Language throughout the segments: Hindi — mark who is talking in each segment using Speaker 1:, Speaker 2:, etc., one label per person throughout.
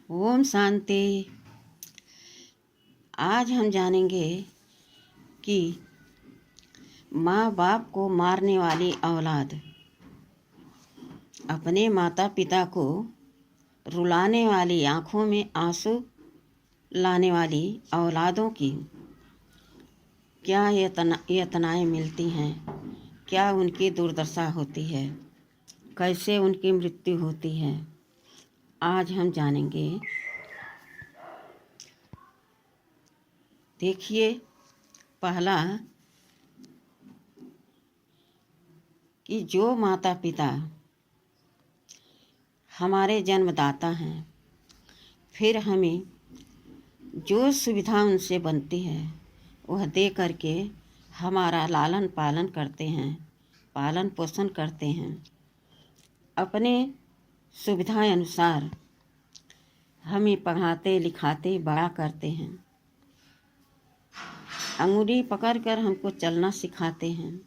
Speaker 1: ओम शांति। आज हम जानेंगे कि माँ बाप को मारने वाली औलाद, अपने माता पिता को रुलाने वाली, आँखों में आंसू लाने वाली औलादों की क्या यातनाएं मिलती हैं, क्या उनकी दुर्दशा होती है, कैसे उनकी मृत्यु होती है। आज हम जानेंगे। देखिए, पहला कि जो माता पिता हमारे जन्मदाता हैं, फिर हमें जो सुविधा उनसे बनती है वह दे करके हमारा लालन पालन करते हैं, पालन पोषण करते हैं, अपने सुविधा अनुसार हमें पढ़ाते लिखाते बड़ा करते हैं, अंगुली पकड़कर हमको चलना सिखाते हैं,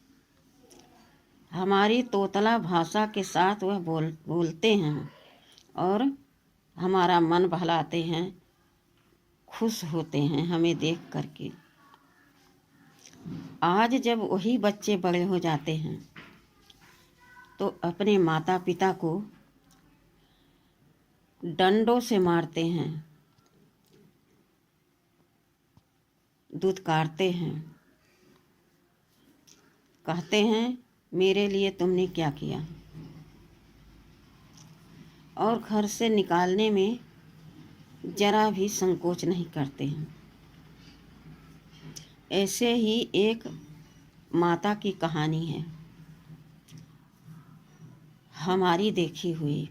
Speaker 1: हमारी तोतला भाषा के साथ वह बोलते हैं और हमारा मन बहलाते हैं, खुश होते हैं हमें देख करके। आज जब वही बच्चे बड़े हो जाते हैं तो अपने माता पिता को डंडों से मारते हैं, दुत्कारते हैं, कहते हैं मेरे लिए तुमने क्या किया, और घर से निकालने में जरा भी संकोच नहीं करते हैं। ऐसे ही एक माता की कहानी है, हमारी देखी हुई।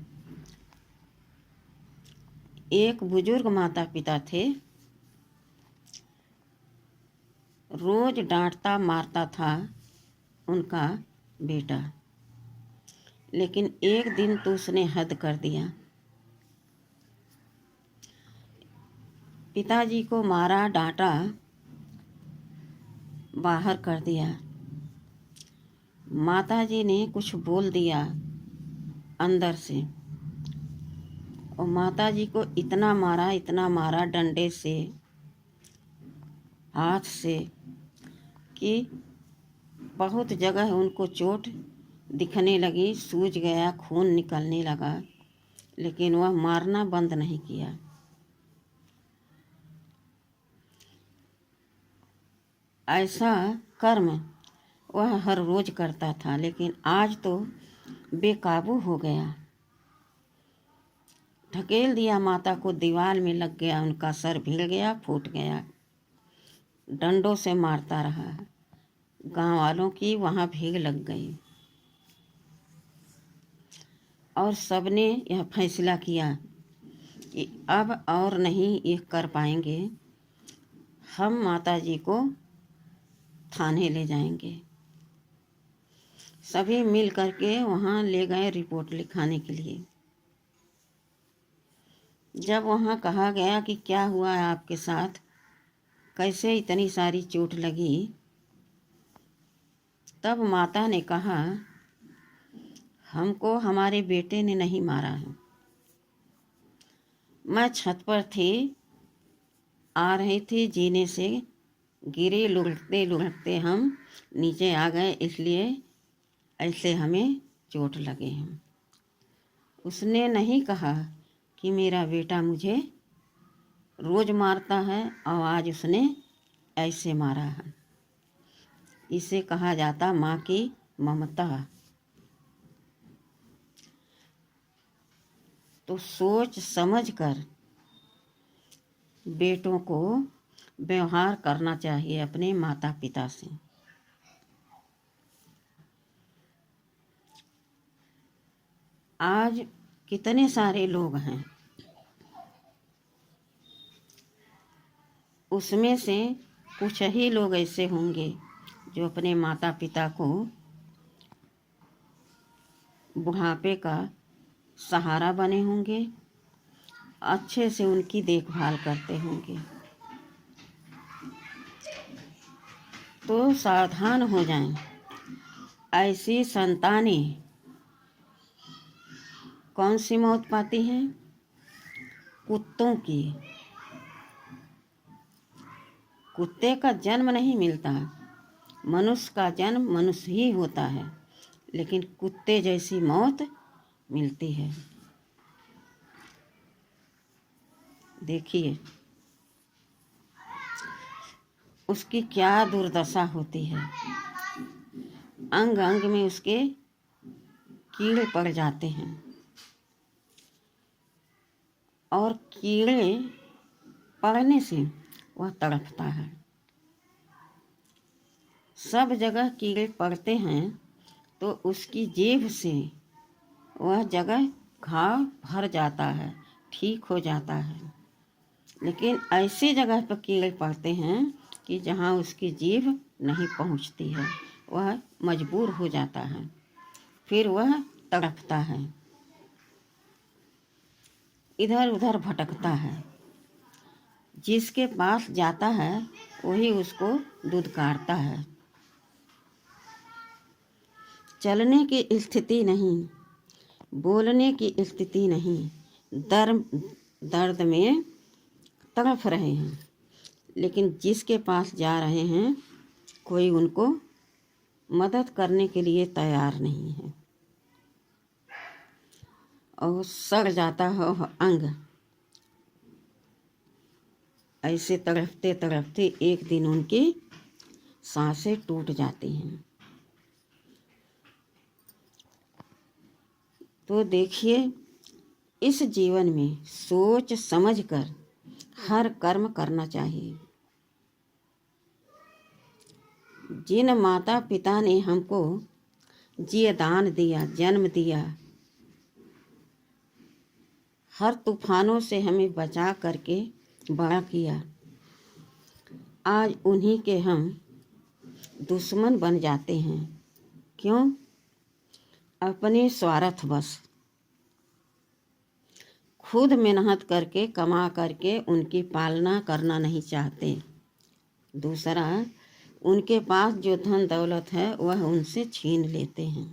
Speaker 1: एक बुजुर्ग माता पिता थे, रोज डांटता मारता था उनका बेटा, लेकिन एक दिन तो उसने हद कर दिया। पिताजी को मारा, डांटा, बाहर कर दिया। माताजी ने कुछ बोल दिया अंदर से, और माताजी को इतना मारा डंडे से, हाथ से, कि बहुत जगह उनको चोट दिखने लगी, सूज गया, खून निकलने लगा, लेकिन वह मारना बंद नहीं किया। ऐसा कर्म वह हर रोज करता था, लेकिन आज तो बेकाबू हो गया। ढकेल दिया माता को, दीवार में लग गया, उनका सर भिड़ गया, फूट गया। डंडों से मारता रहा, गांव वालों की वहाँ भीड़ लग गई और सबने यह फैसला किया कि अब और नहीं ये कर पाएंगे, हम माताजी को थाने ले जाएंगे। सभी मिल करके वहाँ ले गए रिपोर्ट लिखाने के लिए। जब वहाँ कहा गया कि क्या हुआ है आपके साथ, कैसे इतनी सारी चोट लगी, तब माता ने कहा हमको हमारे बेटे ने नहीं मारा है। मैं छत पर थी, आ रही थी जीने से, गिरे, लुढ़कते लुढ़कते हम नीचे आ गए, इसलिए ऐसे हमें चोट लगे हैं। उसने नहीं कहा कि मेरा बेटा मुझे रोज मारता है और आज उसने ऐसे मारा है। इसे कहा जाता माँ की ममता। तो सोच समझ कर बेटों को व्यवहार करना चाहिए अपने माता पिता से। आज कितने सारे लोग हैं, उसमें से कुछ ही लोग ऐसे होंगे जो अपने माता पिता को बुढ़ापे का सहारा बने होंगे, अच्छे से उनकी देखभाल करते होंगे। तो सावधान हो जाएं, ऐसी संतानें कौन सी मौत पाती हैं? कुत्तों की। कुत्ते का जन्म नहीं मिलता, मनुष्य का जन्म मनुष्य ही होता है, लेकिन कुत्ते जैसी मौत मिलती है। देखिए उसकी क्या दुर्दशा होती है। अंग अंग में उसके कीड़े पड़ जाते हैं और कीड़े पड़ने से वह तड़पता है। सब जगह कीड़े पड़ते हैं तो उसकी जीभ से वह जगह घाव भर जाता है, ठीक हो जाता है। लेकिन ऐसी जगह पर कीड़े पड़ते हैं कि जहाँ उसकी जीभ नहीं पहुँचती है, वह मजबूर हो जाता है, फिर वह तड़पता है, इधर उधर भटकता है। जिसके पास जाता है वही उसको दुत्कारता है। चलने की स्थिति नहीं, बोलने की स्थिति नहीं, दर्द में तड़प रहे हैं, लेकिन जिसके पास जा रहे हैं कोई उनको मदद करने के लिए तैयार नहीं है और सड़ जाता है अंग। ऐसे तड़पते तड़पते एक दिन उनकी सांसें टूट जाती हैं। तो देखिए इस जीवन में सोच समझकर हर कर्म करना चाहिए। जिन माता पिता ने हमको जीवदान दिया, जन्म दिया, हर तूफानों से हमें बचा करके बड़ा किया, आज उन्हीं के हम दुश्मन बन जाते हैं। क्यों? अपने स्वार्थवश। खुद मेहनत करके कमा करके उनकी पालना करना नहीं चाहते। दूसरा, उनके पास जो धन दौलत है वह उनसे छीन लेते हैं।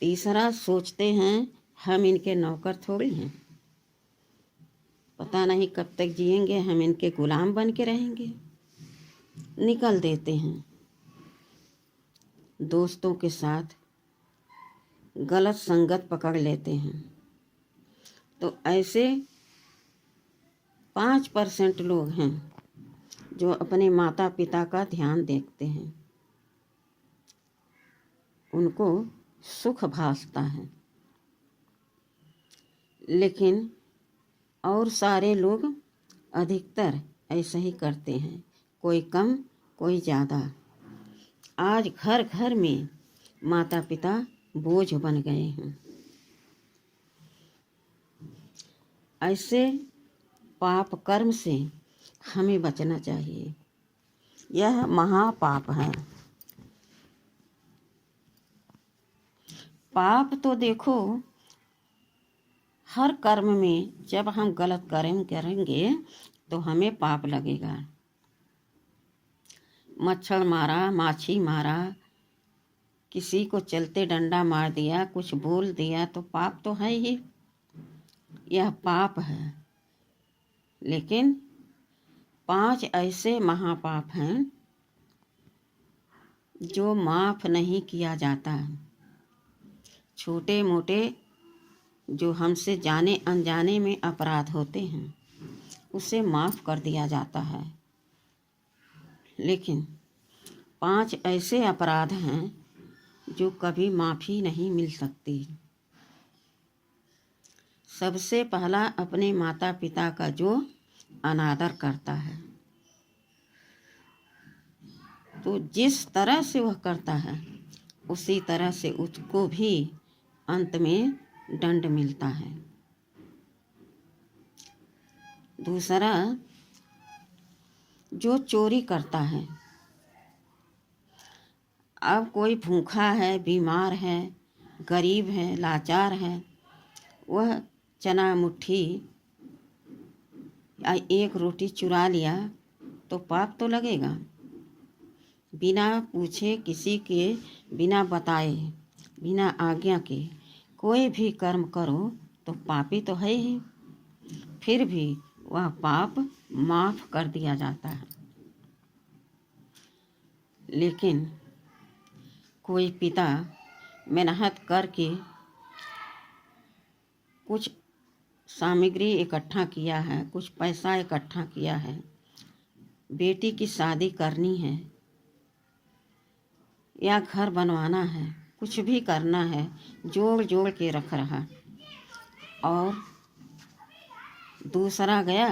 Speaker 1: तीसरा, सोचते हैं हम इनके नौकर थोड़ी हैं, पता नहीं कब तक जिएंगे, हम इनके गुलाम बन के रहेंगे। निकल देते हैं दोस्तों के साथ, गलत संगत पकड़ लेते हैं। तो ऐसे 5% लोग हैं जो अपने माता पिता का ध्यान देखते हैं, उनको सुख भासता है, लेकिन और सारे लोग अधिकतर ऐसा ही करते हैं, कोई कम कोई ज़्यादा। आज घर घर में माता पिता बोझ बन गए हैं। ऐसे पाप कर्म से हमें बचना चाहिए, यह महापाप है। पाप तो देखो हर कर्म में जब हम गलत कर्म करेंगे तो हमें पाप लगेगा। मच्छर मारा, माछी मारा, किसी को चलते डंडा मार दिया, कुछ बोल दिया, तो पाप तो है ही, यह पाप है। लेकिन 5 ऐसे महापाप हैं जो माफ़ नहीं किया जाता। छोटे मोटे जो हमसे जाने अनजाने में अपराध होते हैं उसे माफ़ कर दिया जाता है, लेकिन 5 ऐसे अपराध हैं जो कभी माफ़ी नहीं मिल सकती। सबसे पहला, अपने माता पिता का जो अनादर करता है, तो जिस तरह से वह करता है उसी तरह से उसको भी अंत में दंड मिलता है। दूसरा, जो चोरी करता है, अब कोई भूखा है, बीमार है, गरीब है, लाचार है, वह चना मुट्ठी या 1 रोटी चुरा लिया तो पाप तो लगेगा। बिना पूछे, किसी के बिना बताए, बिना आज्ञा के कोई भी कर्म करो तो पापी तो है ही। फिर भी वह पाप माफ कर दिया जाता है। लेकिन कोई पिता मेहनत करके कुछ सामग्री इकट्ठा किया है, कुछ पैसा इकट्ठा किया है, बेटी की शादी करनी है या घर बनवाना है, कुछ भी करना है, जोड़ जोड़ के रख रहा, और दूसरा गया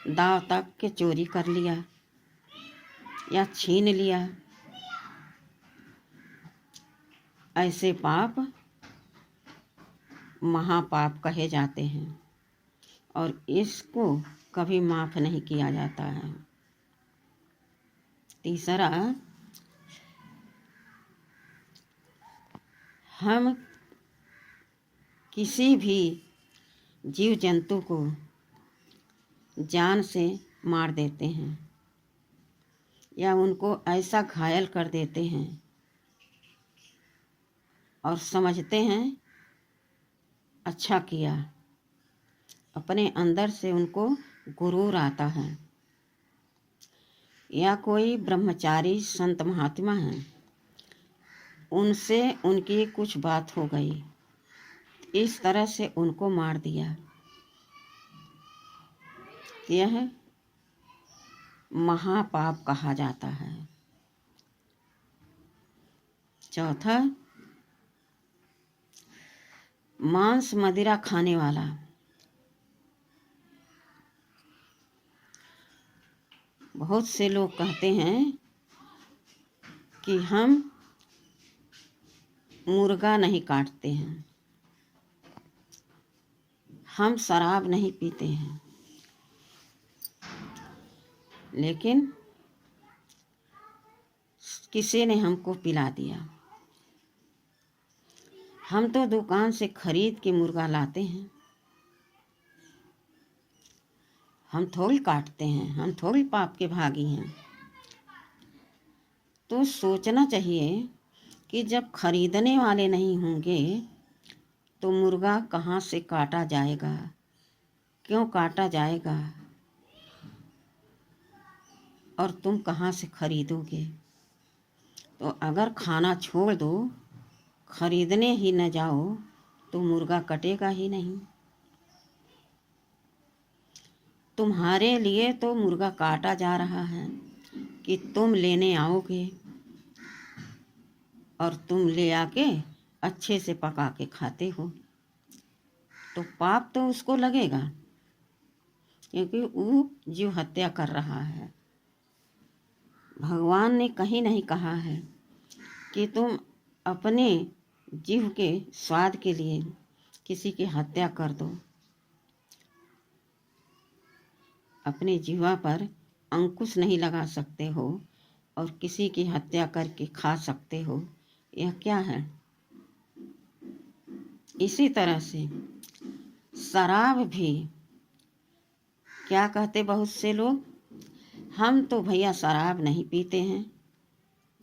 Speaker 1: दाव तक के चोरी कर लिया या छीन लिया। ऐसे पाप महापाप कहे जाते हैं और इसको कभी माफ नहीं किया जाता है। तीसरा, हम किसी भी जीव जंतु को जान से मार देते हैं या उनको ऐसा घायल कर देते हैं और समझते हैं अच्छा किया, अपने अंदर से उनको गुरूर आता है। या कोई ब्रह्मचारी संत महात्मा हैं, उनसे उनकी कुछ बात हो गई, इस तरह से उनको मार दिया, यह महापाप कहा जाता है। चौथा, मांस मदिरा खाने वाला। बहुत से लोग कहते हैं कि हम मुर्गा नहीं काटते हैं, हम शराब नहीं पीते हैं, लेकिन किसी ने हमको पिला दिया। हम तो दुकान से खरीद के मुर्गा लाते हैं, हम थोड़ी काटते हैं, हम थोड़ी पाप के भागी हैं। तो सोचना चाहिए कि जब खरीदने वाले नहीं होंगे तो मुर्गा कहाँ से काटा जाएगा, क्यों काटा जाएगा, और तुम कहाँ से खरीदोगे। तो अगर खाना छोड़ दो, खरीदने ही न जाओ, तो मुर्गा कटेगा ही नहीं। तुम्हारे लिए तो मुर्गा काटा जा रहा है कि तुम लेने आओगे और तुम ले आके अच्छे से पका के खाते हो, तो पाप तो उसको लगेगा, क्योंकि वो जीव हत्या कर रहा है। भगवान ने कहीं नहीं कहा है कि तुम अपने जीव के स्वाद के लिए किसी की हत्या कर दो। अपने जीवा पर अंकुश नहीं लगा सकते हो और किसी की हत्या करके खा सकते हो, यह क्या है। इसी तरह से शराब भी, क्या कहते बहुत से लोग, हम तो भैया शराब नहीं पीते हैं,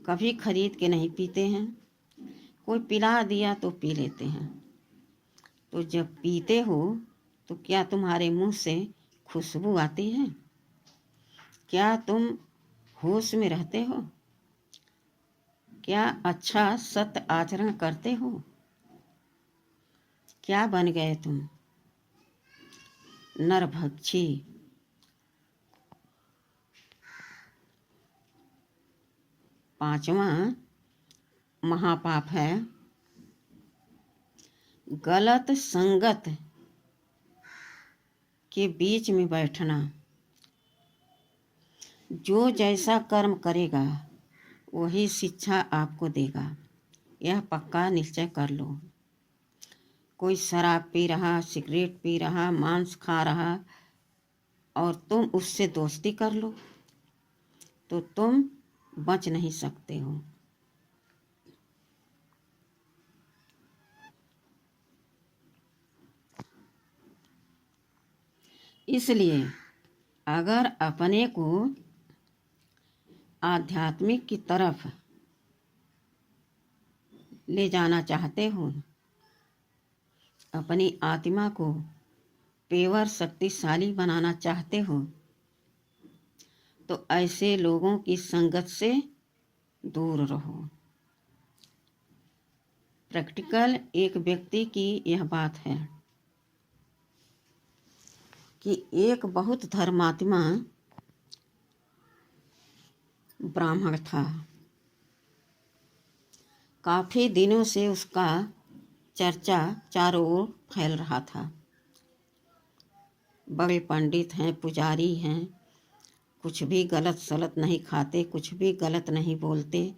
Speaker 1: कभी खरीद के नहीं पीते हैं, कोई पिला दिया तो पी लेते हैं। तो जब पीते हो तो क्या तुम्हारे मुंह से खुशबू आती है, क्या तुम होश में रहते हो, क्या अच्छा सत्य आचरण करते हो, क्या बन गए तुम, नरभक्षी। पांचवा महापाप है गलत संगत के बीच में बैठना। जो जैसा कर्म करेगा वही शिक्षा आपको देगा, यह पक्का निश्चय कर लो। कोई शराब पी रहा, सिगरेट पी रहा, मांस खा रहा, और तुम उससे दोस्ती कर लो तो तुम बच नहीं सकते हो। इसलिए अगर अपने को आध्यात्मिक की तरफ ले जाना चाहते हो, अपनी आत्मा को पेवर शक्तिशाली बनाना चाहते हो तो ऐसे लोगों की संगत से दूर रहो। प्रैक्टिकल एक व्यक्ति की यह बात है कि एक बहुत धर्मात्मा ब्राह्मण था। काफी दिनों से उसका चर्चा चारों ओर फैल रहा था। बड़े पंडित हैं, पुजारी हैं, कुछ भी गलत सलत नहीं खाते, कुछ भी गलत नहीं बोलते,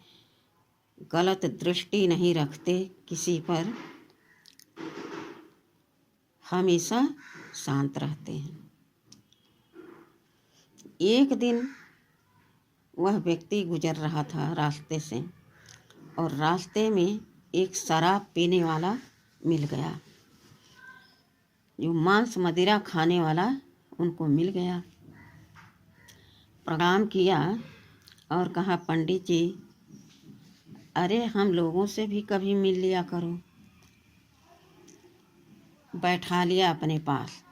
Speaker 1: गलत दृष्टि नहीं रखते किसी पर, हमेशा शांत रहते हैं। एक दिन वह व्यक्ति गुजर रहा था रास्ते से और रास्ते में एक शराब पीने वाला मिल गया, जो मांस मदिरा खाने वाला उनको मिल गया। प्रणाम किया और कहा, पंडित जी, अरे हम लोगों से भी कभी मिल लिया करो। बैठा लिया अपने पास,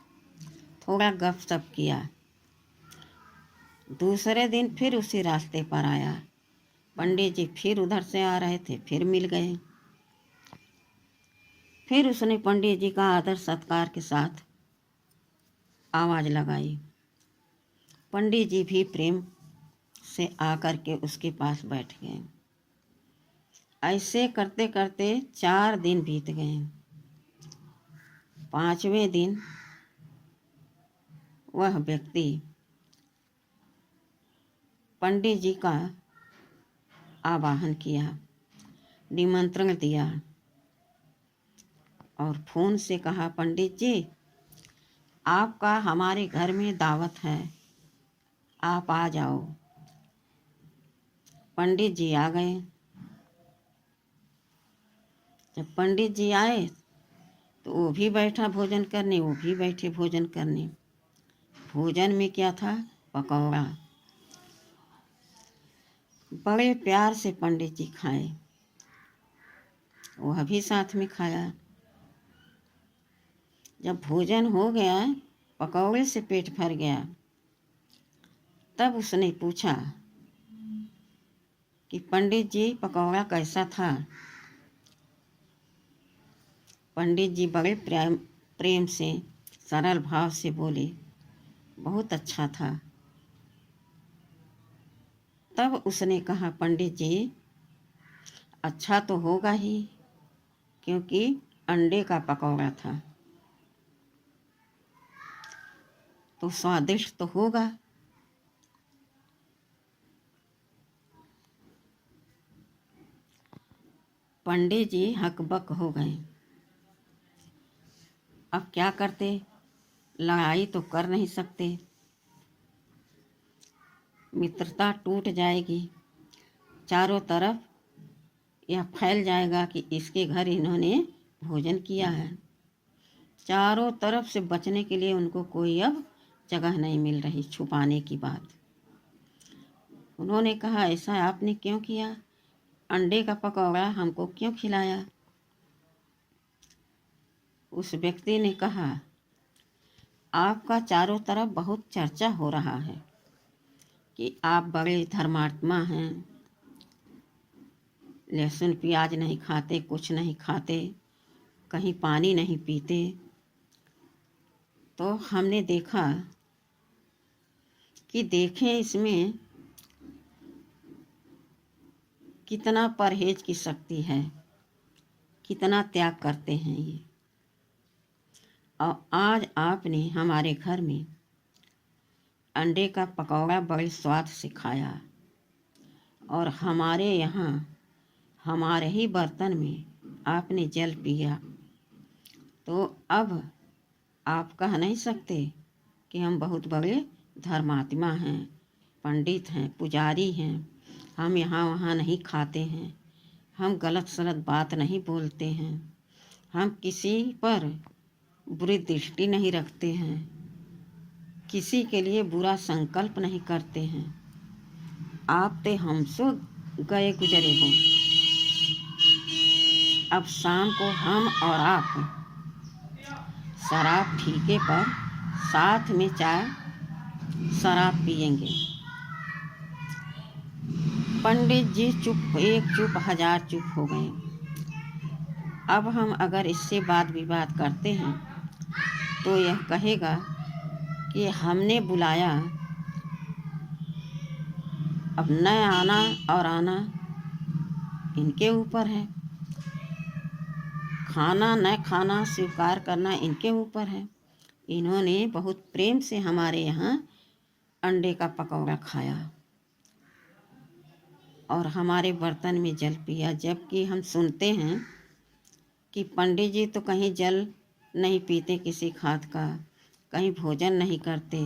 Speaker 1: थोड़ा गपशप किया। दूसरे दिन फिर उसी रास्ते पर आया। पंडित जी फिर उधर से आ रहे थे, फिर मिल गए। फिर उसने पंडित जी का आदर सत्कार के साथ आवाज़ लगाई। पंडित जी भी प्रेम से आकर के उसके पास बैठ गए। ऐसे करते करते 4 दिन बीत गए। 5वें दिन वह व्यक्ति पंडित जी का आवाहन किया, निमंत्रण दिया और फोन से कहा, पंडित जी आपका हमारे घर में दावत है, आप आ जाओ। पंडित जी आ गए। जब पंडित जी आए तो वो भी बैठा भोजन करने, वो भी बैठे भोजन करने। भोजन में क्या था? पकौड़ा। बड़े प्यार से पंडित जी खाए, वह भी साथ में खाया। जब भोजन हो गया, पकौड़े से पेट भर गया, तब उसने पूछा कि पंडित जी पकौड़ा कैसा था? पंडित जी बड़े प्रेम से सरल भाव से बोले, बहुत अच्छा था। तब उसने कहा, पंडित जी अच्छा तो होगा ही, क्योंकि अंडे का पकौड़ा था तो स्वादिष्ट तो होगा। पंडित जी हकबक हो गए। अब क्या करते? लड़ाई तो कर नहीं सकते, मित्रता टूट जाएगी, चारों तरफ यह फैल जाएगा कि इसके घर इन्होंने भोजन किया है। चारों तरफ से बचने के लिए उनको कोई अब जगह नहीं मिल रही छुपाने की बात। उन्होंने कहा, ऐसा आपने क्यों किया? अंडे का पकौड़ा हमको क्यों खिलाया? उस व्यक्ति ने कहा, आपका चारों तरफ बहुत चर्चा हो रहा है कि आप बड़े धर्मात्मा हैं, लहसुन प्याज नहीं खाते, कुछ नहीं खाते, कहीं पानी नहीं पीते। तो हमने देखा कि देखें इसमें कितना परहेज की शक्ति है, कितना त्याग करते हैं ये। और आज आपने हमारे घर में अंडे का पकौड़ा बड़े स्वाद से खाया और हमारे यहाँ हमारे ही बर्तन में आपने जल पिया, तो अब आप कह नहीं सकते कि हम बहुत बड़े धर्मात्मा हैं, पंडित हैं, पुजारी हैं, हम यहाँ वहाँ नहीं खाते हैं, हम गलत सलत बात नहीं बोलते हैं, हम किसी पर बुरी दृष्टि नहीं रखते हैं, किसी के लिए बुरा संकल्प नहीं करते हैं। आप तो हमसे गए गुजरे हो। अब शाम को हम और आप शराब ठेके पर साथ में चाय शराब पिएंगे। पंडित जी चुप, एक चुप हजार चुप हो गए। अब हम अगर इससे वाद विवाद करते हैं तो यह कहेगा कि हमने बुलाया, अब न आना और आना इनके ऊपर है, खाना न खाना स्वीकार करना इनके ऊपर है। इन्होंने बहुत प्रेम से हमारे यहाँ अंडे का पकौड़ा खाया और हमारे बर्तन में जल पिया, जबकि हम सुनते हैं कि पंडित जी तो कहीं जल नहीं पीते किसी खाद का, कहीं भोजन नहीं करते,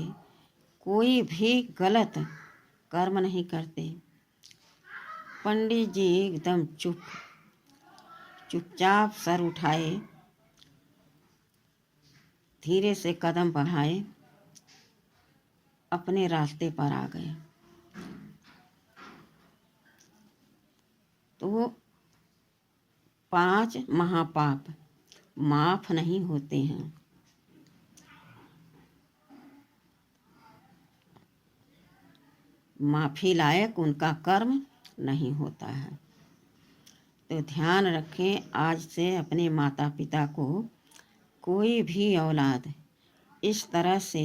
Speaker 1: कोई भी गलत कर्म नहीं करते। पंडित जी एकदम चुपचाप सर उठाए, धीरे से कदम बढ़ाए, अपने रास्ते पर आ गए। तो 5 महापाप माफ नहीं होते हैं। माफी लायक उनका कर्म नहीं होता है। तो ध्यान रखें, आज से अपने माता पिता को कोई भी औलाद इस तरह से